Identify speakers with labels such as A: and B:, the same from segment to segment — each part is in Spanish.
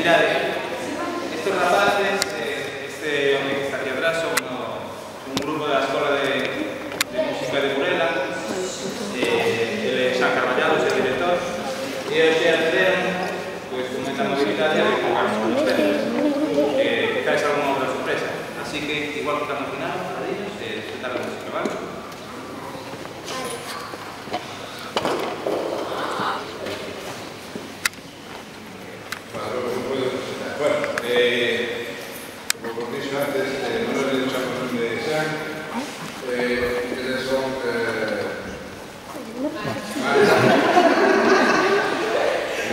A: Mirad, estos rapaces, este hombre que está aquí atrás, son un grupo de la Escola de Música de Burela. Él es San Carballado, es el director. E ellos se acceden, pues, con esta movilidad de tocar con ustedes. Quizás es alguna otra sorpresa. Así que, igual que estamos final, para ellos, disfrutar la música, ¿vale?
B: Como dije antes, no le he dicho a los de San, que son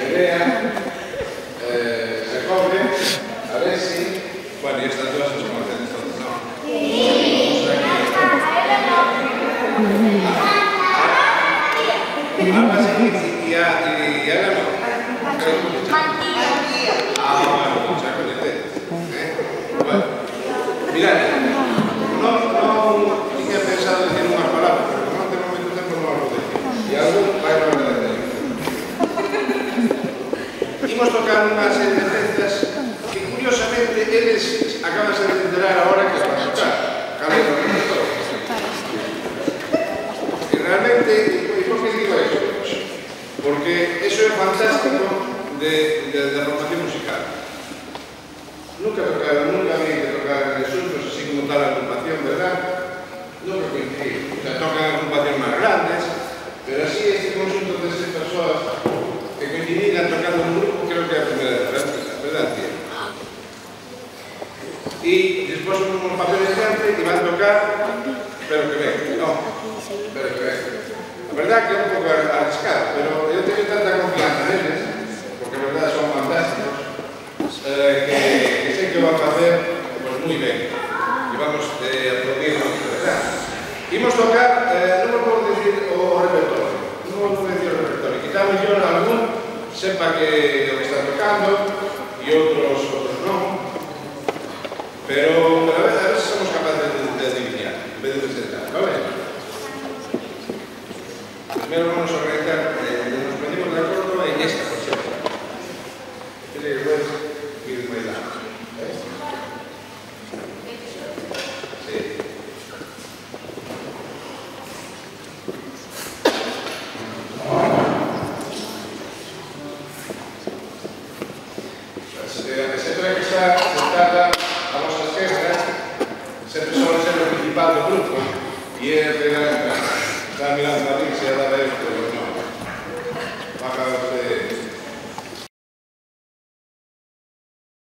B: Medea, Jacobe, Alessi, bueno, y estas dos os conocen todos, ¿no? Ambas y Ana no. Bueno, ya con bueno, mirad, no tenía pensado decir unas palabras, pero como no tengo mucho tiempo no lo decir. Y algo va a hablar de ello. Imos tocar unha serie de pezas que, curiosamente, eles acaban de enterar ahora que van a tocar. Cale do repertorio. Y realmente, ¿y por qué digo eso? Porque eso es fantástico de formación musical. Nunca había que tocar en asuntos así como tal agrupación, ¿verdad? Nunca coincidí. O sea, tocan agrupaciones más grandes, pero así este conjunto de 6 personas que coincidían tocando en un grupo, creo que es la primera vez, ¿verdad? Y después unos papeles de gente y van a tocar, pero que ven, no, pero que ven. La verdad que es un poco arriscado, pero yo tengo tanta confianza en ellos, porque la verdad son fantásticos, que sé que van a hacer pues, muy bien. Y vamos a aplaudirlos, ¿verdad? Imos tocar, non vos puedo decir o repertorio, non vos puedo decir o repertorio. Quizá mellor algún sepa que o que está tocando e outros non. Pero a ver se somos capaces de adivinar, en vez de presentar, ¿vale? Primero vamos a organizar, nos ponemos de acuerdo en esta, por ejemplo. Sempre que está sentada a vosa esquerda, sempre suele ser o principal do grupo e é de está mirando a mí, se ha dado esto, pero no. Va a acabar